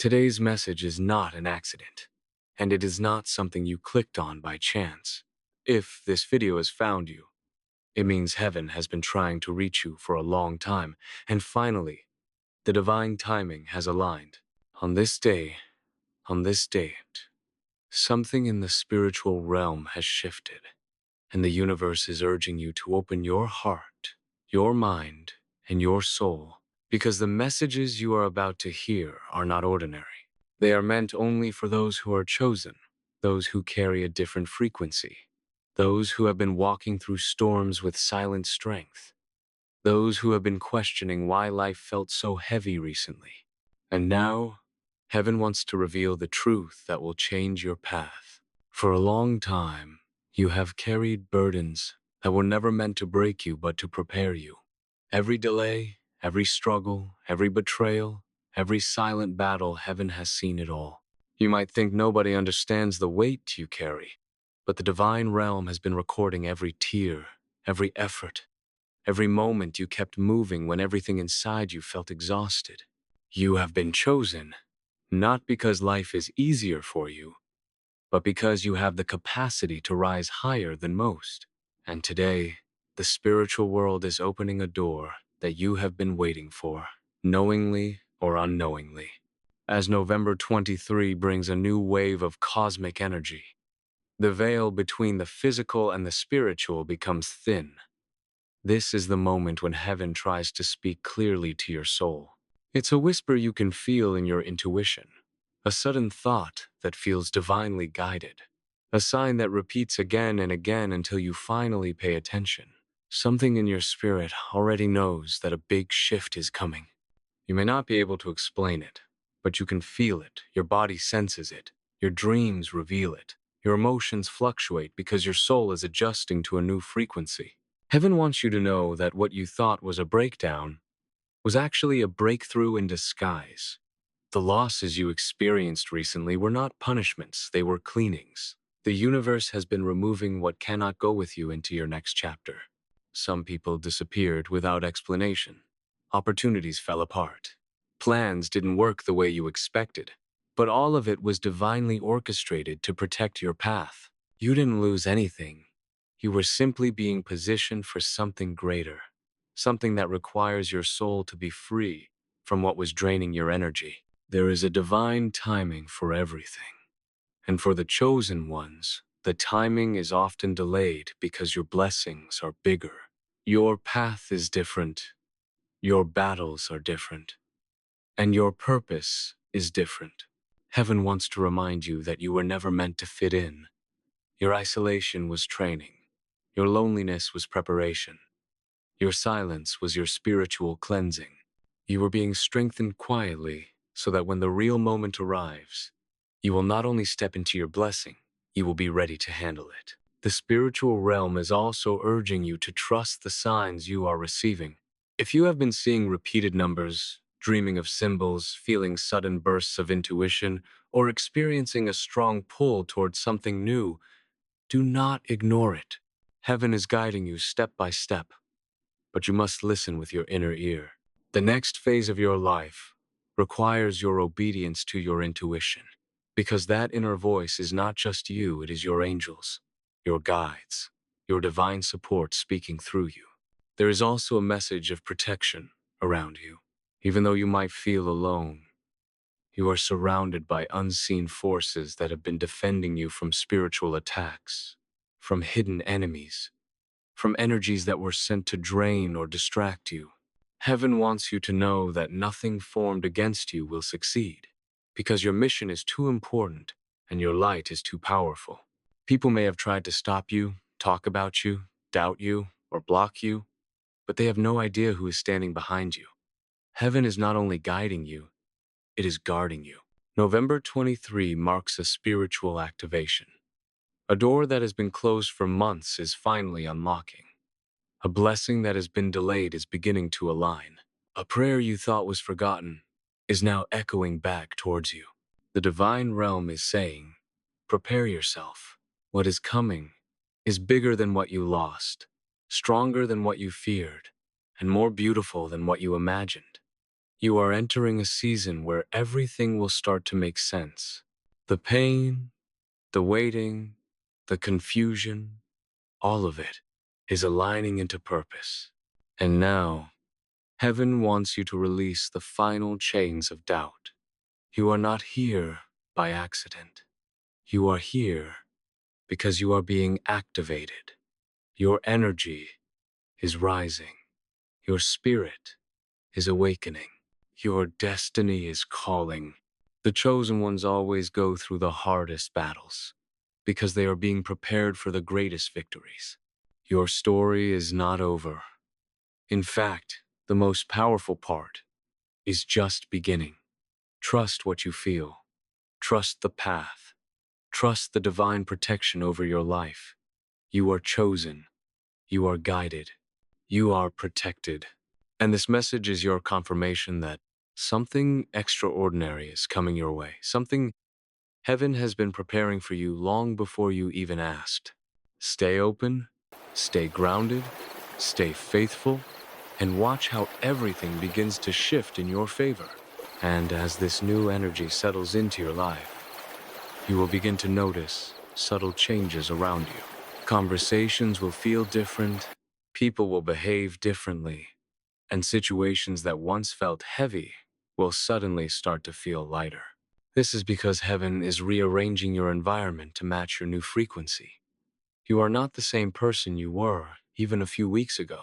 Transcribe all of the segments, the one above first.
Today's message is not an accident, and it is not something you clicked on by chance. If this video has found you, it means heaven has been trying to reach you for a long time, and finally, the divine timing has aligned. On this day, on this date, something in the spiritual realm has shifted, and the universe is urging you to open your heart, your mind, and your soul, because the messages you are about to hear are not ordinary. They are meant only for those who are chosen, those who carry a different frequency, those who have been walking through storms with silent strength, those who have been questioning why life felt so heavy recently. And now, heaven wants to reveal the truth that will change your path. For a long time, you have carried burdens that were never meant to break you but to prepare you. Every delay, every struggle, every betrayal, every silent battle, heaven has seen it all. You might think nobody understands the weight you carry, but the divine realm has been recording every tear, every effort, every moment you kept moving when everything inside you felt exhausted. You have been chosen, not because life is easier for you, but because you have the capacity to rise higher than most. And today, the spiritual world is opening a door that you have been waiting for, knowingly or unknowingly. As November 23 brings a new wave of cosmic energy, the veil between the physical and the spiritual becomes thin. This is the moment when heaven tries to speak clearly to your soul. It's a whisper you can feel in your intuition, a sudden thought that feels divinely guided, a sign that repeats again and again until you finally pay attention. Something in your spirit already knows that a big shift is coming. You may not be able to explain it, but you can feel it, your body senses it, your dreams reveal it, your emotions fluctuate because your soul is adjusting to a new frequency. Heaven wants you to know that what you thought was a breakdown was actually a breakthrough in disguise. The losses you experienced recently were not punishments, they were cleanings. The universe has been removing what cannot go with you into your next chapter. Some people disappeared without explanation. Opportunities fell apart. Plans didn't work the way you expected, but all of it was divinely orchestrated to protect your path. You didn't lose anything. You were simply being positioned for something greater, something that requires your soul to be free from what was draining your energy. There is a divine timing for everything. And for the chosen ones, the timing is often delayed because your blessings are bigger. Your path is different. Your battles are different. And your purpose is different. Heaven wants to remind you that you were never meant to fit in. Your isolation was training. Your loneliness was preparation. Your silence was your spiritual cleansing. You were being strengthened quietly so that when the real moment arrives, you will not only step into your blessing, you will be ready to handle it. The spiritual realm is also urging you to trust the signs you are receiving. If you have been seeing repeated numbers, dreaming of symbols, feeling sudden bursts of intuition, or experiencing a strong pull towards something new, do not ignore it. Heaven is guiding you step by step, but you must listen with your inner ear. The next phase of your life requires your obedience to your intuition, because that inner voice is not just you, it is your angels, your guides, your divine support speaking through you. There is also a message of protection around you. Even though you might feel alone, you are surrounded by unseen forces that have been defending you from spiritual attacks, from hidden enemies, from energies that were sent to drain or distract you. Heaven wants you to know that nothing formed against you will succeed, because your mission is too important and your light is too powerful. People may have tried to stop you, talk about you, doubt you, or block you, but they have no idea who is standing behind you. Heaven is not only guiding you, it is guarding you. November 23 marks a spiritual activation. A door that has been closed for months is finally unlocking. A blessing that has been delayed is beginning to align. A prayer you thought was forgotten is now echoing back towards you. The divine realm is saying, prepare yourself. What is coming is bigger than what you lost, stronger than what you feared, and more beautiful than what you imagined. You are entering a season where everything will start to make sense. The pain, the waiting, the confusion, all of it is aligning into purpose. And now, heaven wants you to release the final chains of doubt. You are not here by accident. You are here because you are being activated. Your energy is rising. Your spirit is awakening. Your destiny is calling. The chosen ones always go through the hardest battles because they are being prepared for the greatest victories. Your story is not over. In fact, the most powerful part is just beginning. Trust what you feel. Trust the path. Trust the divine protection over your life. You are chosen. You are guided. You are protected. And this message is your confirmation that something extraordinary is coming your way. Something heaven has been preparing for you long before you even asked. Stay open, stay grounded, stay faithful, and watch how everything begins to shift in your favor. And as this new energy settles into your life, you will begin to notice subtle changes around you. Conversations will feel different, people will behave differently, and situations that once felt heavy will suddenly start to feel lighter. This is because heaven is rearranging your environment to match your new frequency. You are not the same person you were even a few weeks ago.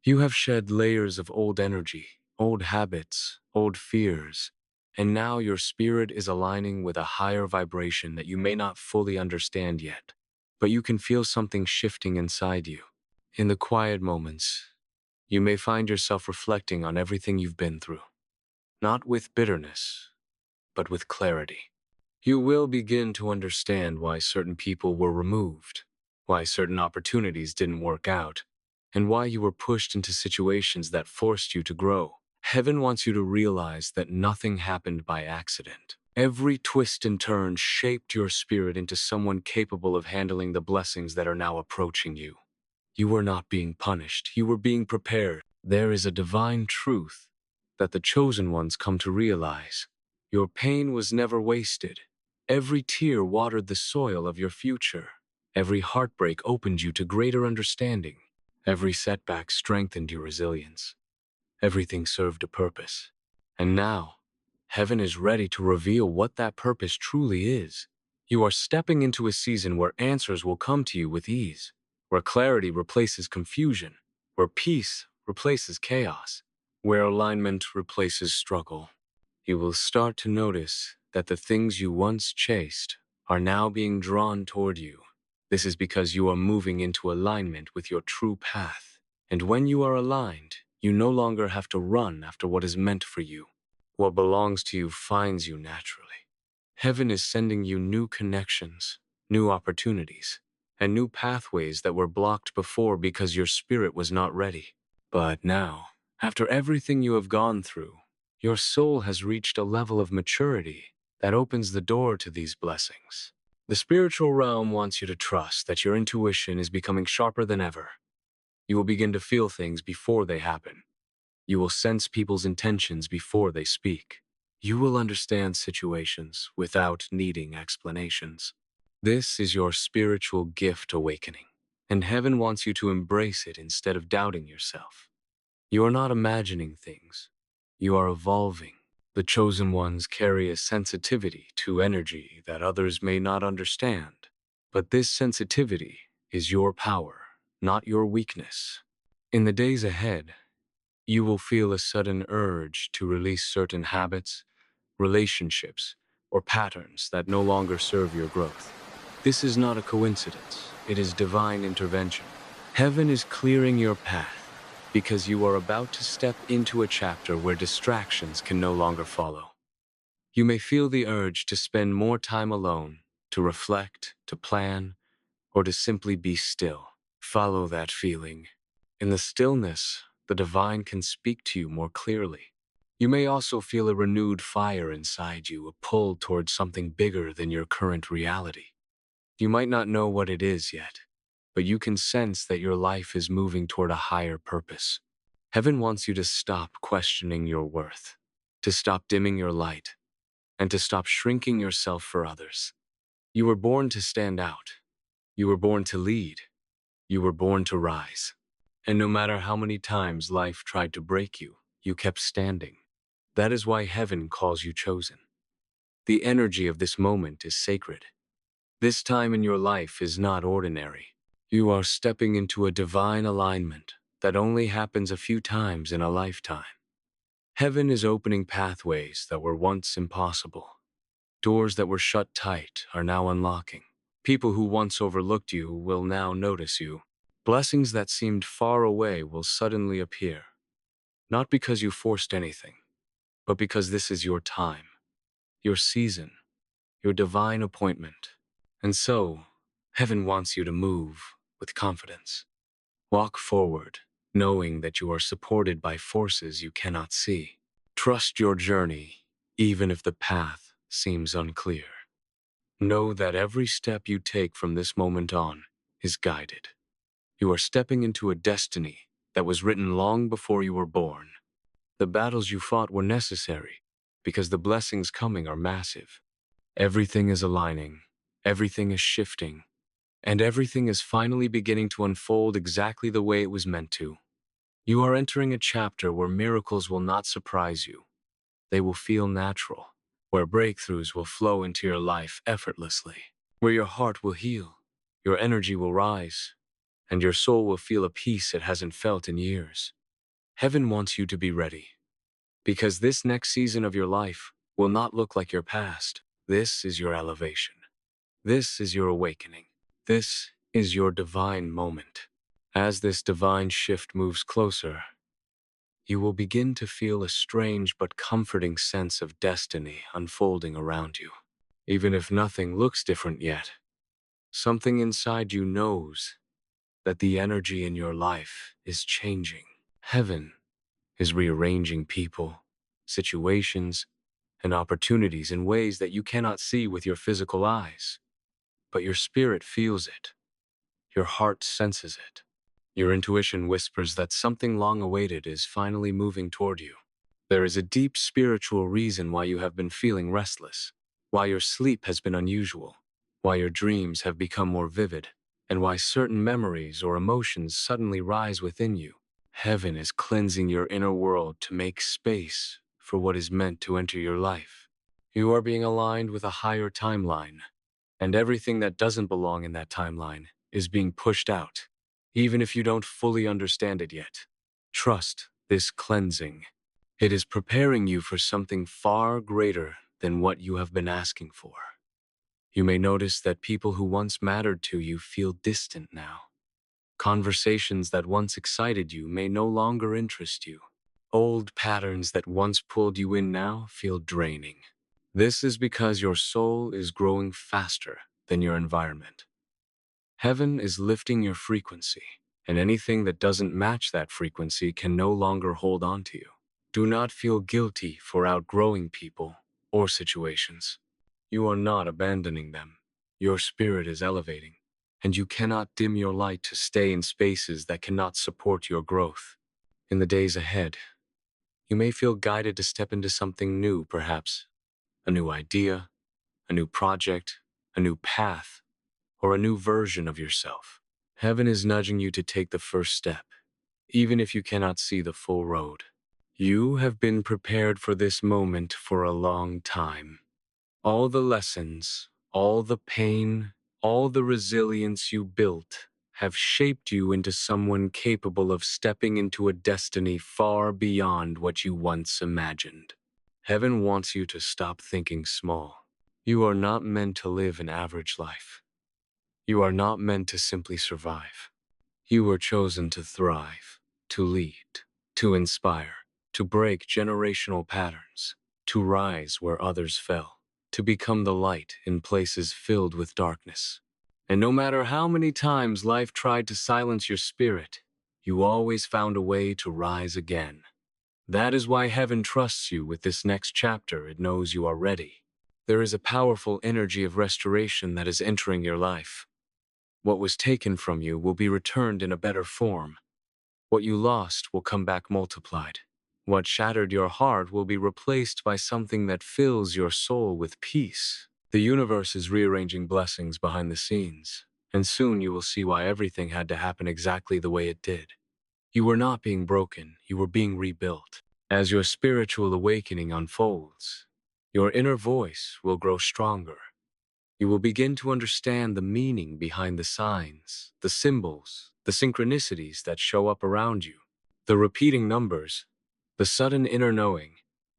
You have shed layers of old energy, old habits, old fears, and now your spirit is aligning with a higher vibration that you may not fully understand yet, but you can feel something shifting inside you. In the quiet moments, you may find yourself reflecting on everything you've been through, not with bitterness, but with clarity. You will begin to understand why certain people were removed, why certain opportunities didn't work out, and why you were pushed into situations that forced you to grow. Heaven wants you to realize that nothing happened by accident. Every twist and turn shaped your spirit into someone capable of handling the blessings that are now approaching you. You were not being punished, you were being prepared. There is a divine truth that the chosen ones come to realize. Your pain was never wasted. Every tear watered the soil of your future. Every heartbreak opened you to greater understanding. Every setback strengthened your resilience. Everything served a purpose. And now, heaven is ready to reveal what that purpose truly is. You are stepping into a season where answers will come to you with ease, where clarity replaces confusion, where peace replaces chaos, where alignment replaces struggle. You will start to notice that the things you once chased are now being drawn toward you. This is because you are moving into alignment with your true path. And when you are aligned, you no longer have to run after what is meant for you. What belongs to you finds you naturally. Heaven is sending you new connections, new opportunities, and new pathways that were blocked before because your spirit was not ready. But now, after everything you have gone through, your soul has reached a level of maturity that opens the door to these blessings. The spiritual realm wants you to trust that your intuition is becoming sharper than ever. You will begin to feel things before they happen. You will sense people's intentions before they speak. You will understand situations without needing explanations. This is your spiritual gift awakening, and heaven wants you to embrace it instead of doubting yourself. You are not imagining things. You are evolving. The chosen ones carry a sensitivity to energy that others may not understand. But this sensitivity is your power, not your weakness. In the days ahead, you will feel a sudden urge to release certain habits, relationships, or patterns that no longer serve your growth. This is not a coincidence. It is divine intervention. Heaven is clearing your path because you are about to step into a chapter where distractions can no longer follow. You may feel the urge to spend more time alone, to reflect, to plan, or to simply be still. Follow that feeling. In the stillness, the divine can speak to you more clearly. You may also feel a renewed fire inside you, a pull towards something bigger than your current reality. You might not know what it is yet, but you can sense that your life is moving toward a higher purpose. Heaven wants you to stop questioning your worth. to stop dimming your light, and to stop shrinking yourself for others. You were born to stand out. You were born to lead. You were born to rise. And no matter how many times life tried to break you, you kept standing. That is why heaven calls you chosen. The energy of this moment is sacred. This time in your life is not ordinary. You are stepping into a divine alignment that only happens a few times in a lifetime. Heaven is opening pathways that were once impossible. Doors that were shut tight are now unlocking. People who once overlooked you will now notice you. Blessings that seemed far away will suddenly appear. Not because you forced anything, but because this is your time, your season, your divine appointment. And so, heaven wants you to move with confidence. Walk forward, knowing that you are supported by forces you cannot see. Trust your journey, even if the path seems unclear. Know that every step you take from this moment on is guided. You are stepping into a destiny that was written long before you were born. The battles you fought were necessary because the blessings coming are massive. Everything is aligning, everything is shifting, and everything is finally beginning to unfold exactly the way it was meant to. You are entering a chapter where miracles will not surprise you. They will feel natural, where breakthroughs will flow into your life effortlessly, where your heart will heal, your energy will rise, and your soul will feel a peace it hasn't felt in years. Heaven wants you to be ready, because this next season of your life will not look like your past. This is your elevation. This is your awakening. This is your divine moment. As this divine shift moves closer, you will begin to feel a strange but comforting sense of destiny unfolding around you. Even if nothing looks different yet, something inside you knows that the energy in your life is changing. Heaven is rearranging people, situations, and opportunities in ways that you cannot see with your physical eyes. But your spirit feels it. Your heart senses it. Your intuition whispers that something long awaited is finally moving toward you. There is a deep spiritual reason why you have been feeling restless, why your sleep has been unusual, why your dreams have become more vivid, and why certain memories or emotions suddenly rise within you. Heaven is cleansing your inner world to make space for what is meant to enter your life. You are being aligned with a higher timeline, and everything that doesn't belong in that timeline is being pushed out, even if you don't fully understand it yet. Trust this cleansing. It is preparing you for something far greater than what you have been asking for. You may notice that people who once mattered to you feel distant now. Conversations that once excited you may no longer interest you. Old patterns that once pulled you in now feel draining. This is because your soul is growing faster than your environment. Heaven is lifting your frequency, and anything that doesn't match that frequency can no longer hold on to you. Do not feel guilty for outgrowing people or situations. You are not abandoning them. Your spirit is elevating, and you cannot dim your light to stay in spaces that cannot support your growth. In the days ahead, you may feel guided to step into something new, perhaps a new idea, a new project, a new path, or a new version of yourself. Heaven is nudging you to take the first step, even if you cannot see the full road. You have been prepared for this moment for a long time. All the lessons, all the pain, all the resilience you built have shaped you into someone capable of stepping into a destiny far beyond what you once imagined. Heaven wants you to stop thinking small. You are not meant to live an average life. You are not meant to simply survive. You were chosen to thrive, to lead, to inspire, to break generational patterns, to rise where others fell, to become the light in places filled with darkness. And no matter how many times life tried to silence your spirit, you always found a way to rise again. That is why heaven trusts you with this next chapter. It knows you are ready. There is a powerful energy of restoration that is entering your life. What was taken from you will be returned in a better form. What you lost will come back multiplied. What shattered your heart will be replaced by something that fills your soul with peace. The universe is rearranging blessings behind the scenes, and soon you will see why everything had to happen exactly the way it did. You were not being broken, you were being rebuilt. As your spiritual awakening unfolds, your inner voice will grow stronger. You will begin to understand the meaning behind the signs, the symbols, the synchronicities that show up around you, the repeating numbers, the sudden inner knowing,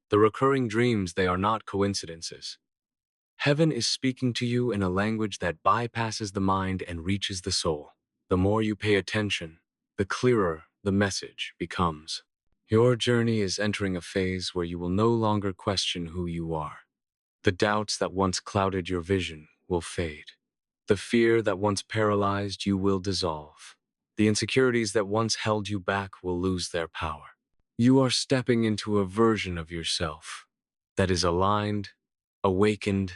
the recurring dreams. They are not coincidences. Heaven is speaking to you in a language that bypasses the mind and reaches the soul. The more you pay attention, the clearer the message becomes. Your journey is entering a phase where you will no longer question who you are. The doubts that once clouded your vision will fade. The fear that once paralyzed you will dissolve. The insecurities that once held you back will lose their power. You are stepping into a version of yourself that is aligned, awakened,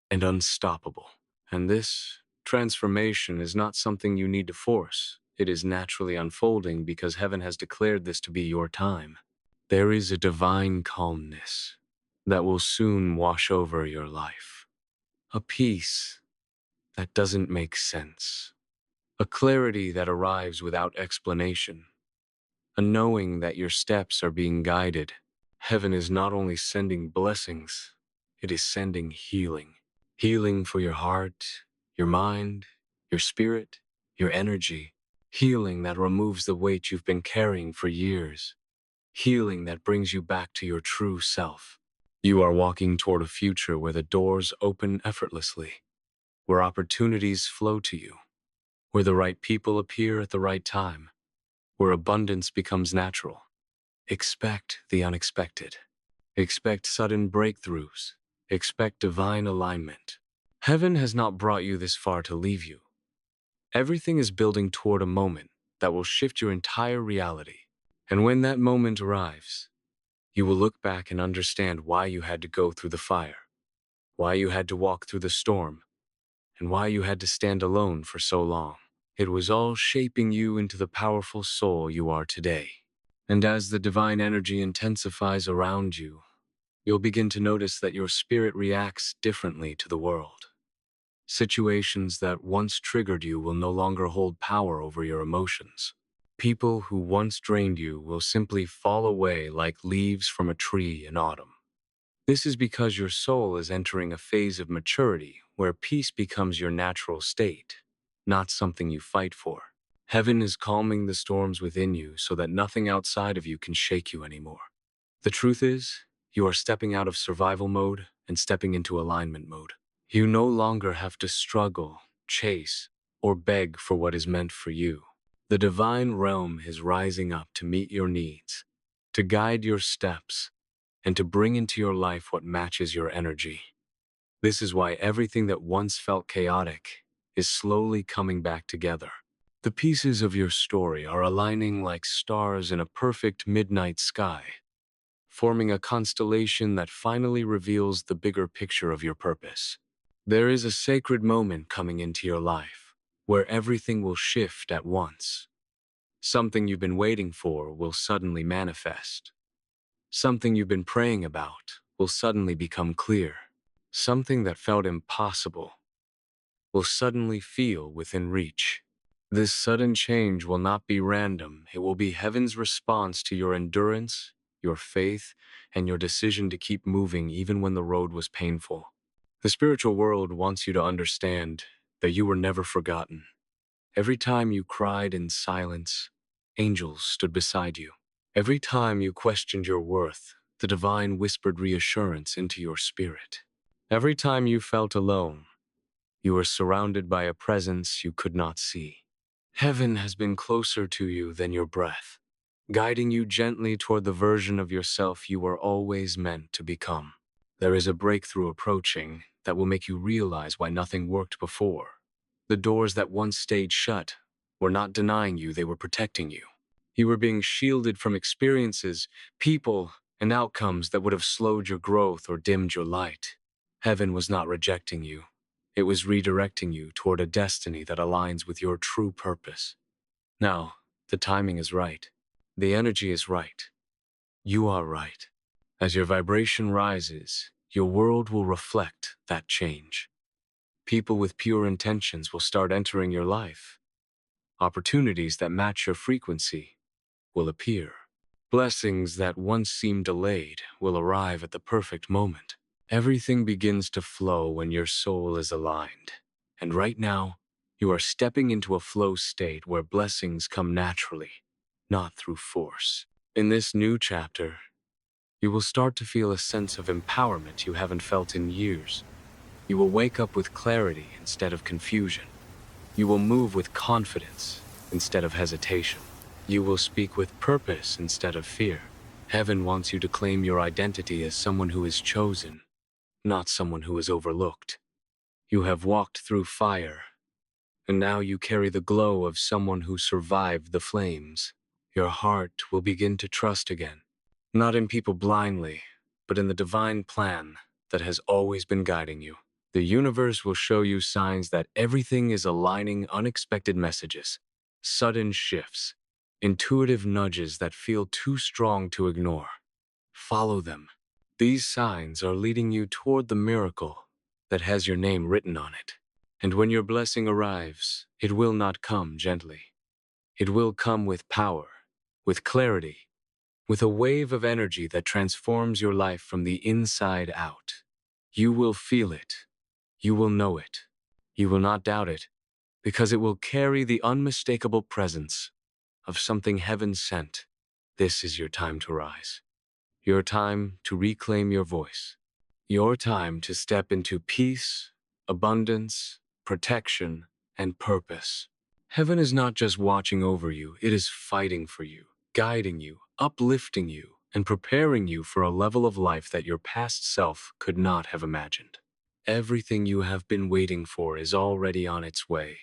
and unstoppable. And this transformation is not something you need to force. It is naturally unfolding because heaven has declared this to be your time. There is a divine calmness that will soon wash over your life. A peace that doesn't make sense. A clarity that arrives without explanation. A knowing that your steps are being guided. Heaven is not only sending blessings, it is sending healing. Healing for your heart, your mind, your spirit, your energy. Healing that removes the weight you've been carrying for years. Healing that brings you back to your true self. You are walking toward a future where the doors open effortlessly, where opportunities flow to you, where the right people appear at the right time, where abundance becomes natural. Expect the unexpected. Expect sudden breakthroughs. Expect divine alignment. Heaven has not brought you this far to leave you. Everything is building toward a moment that will shift your entire reality. And when that moment arrives, you will look back and understand why you had to go through the fire, why you had to walk through the storm, and why you had to stand alone for so long. It was all shaping you into the powerful soul you are today. And as the divine energy intensifies around you, you'll begin to notice that your spirit reacts differently to the world. Situations that once triggered you will no longer hold power over your emotions. People who once drained you will simply fall away like leaves from a tree in autumn. This is because your soul is entering a phase of maturity where peace becomes your natural state, not something you fight for. Heaven is calming the storms within you so that nothing outside of you can shake you anymore. The truth is, you are stepping out of survival mode and stepping into alignment mode. You no longer have to struggle, chase, or beg for what is meant for you. The divine realm is rising up to meet your needs, to guide your steps, and to bring into your life what matches your energy. This is why everything that once felt chaotic is slowly coming back together. The pieces of your story are aligning like stars in a perfect midnight sky, forming a constellation that finally reveals the bigger picture of your purpose. There is a sacred moment coming into your life where everything will shift at once. Something you've been waiting for will suddenly manifest. Something you've been praying about will suddenly become clear. Something that felt impossible will suddenly feel within reach. This sudden change will not be random. It will be heaven's response to your endurance, your faith, and your decision to keep moving even when the road was painful. The spiritual world wants you to understand that you were never forgotten. Every time you cried in silence, angels stood beside you. Every time you questioned your worth, the divine whispered reassurance into your spirit. Every time you felt alone, you were surrounded by a presence you could not see. Heaven has been closer to you than your breath, guiding you gently toward the version of yourself you were always meant to become. There is a breakthrough approaching that will make you realize why nothing worked before. The doors that once stayed shut were not denying you, they were protecting you. You were being shielded from experiences, people, and outcomes that would have slowed your growth or dimmed your light. Heaven was not rejecting you. It was redirecting you toward a destiny that aligns with your true purpose. Now, the timing is right. The energy is right. You are right. As your vibration rises, your world will reflect that change. People with pure intentions will start entering your life. Opportunities that match your frequency will appear. Blessings that once seemed delayed will arrive at the perfect moment. Everything begins to flow when your soul is aligned. And right now, you are stepping into a flow state where blessings come naturally, not through force. In this new chapter, you will start to feel a sense of empowerment you haven't felt in years. You will wake up with clarity instead of confusion. You will move with confidence instead of hesitation. You will speak with purpose instead of fear. Heaven wants you to claim your identity as someone who is chosen, not someone who is overlooked. You have walked through fire, and now you carry the glow of someone who survived the flames. Your heart will begin to trust again, not in people blindly, but in the divine plan that has always been guiding you. The universe will show you signs that everything is aligning, unexpected messages, sudden shifts, intuitive nudges that feel too strong to ignore. Follow them. These signs are leading you toward the miracle that has your name written on it. And when your blessing arrives, it will not come gently. It will come with power, with clarity, with a wave of energy that transforms your life from the inside out. You will feel it. You will know it. You will not doubt it, because it will carry the unmistakable presence of something heaven sent. This is your time to rise. Your time to reclaim your voice. Your time to step into peace, abundance, protection, and purpose. Heaven is not just watching over you, it is fighting for you, guiding you, uplifting you, and preparing you for a level of life that your past self could not have imagined. Everything you have been waiting for is already on its way.